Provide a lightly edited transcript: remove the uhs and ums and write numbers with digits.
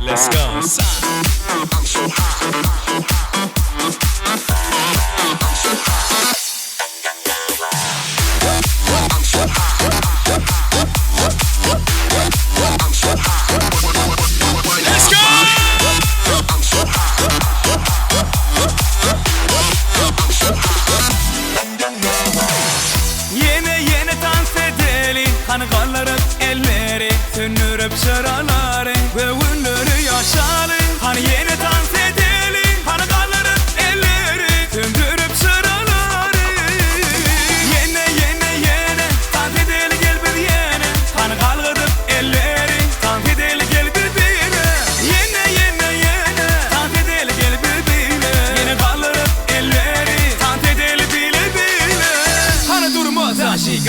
Let's go. I'm so hot. Let's go. Yine dans edelim, hani kaldırıp elleri, söndürüp sıraları ve günleri yaşayalım. Hani yine dans edelim, hani kaldırıp elleri, söndürüp sıraları. Yine dans edelim, gel bir yine, hani kaldırıp elleri, dans edelim, gel bir bire. Yine dans edelim, gel bir bire. Yine kaldırıp elleri, dans edelim, bile bile. Hani durmaz aşık.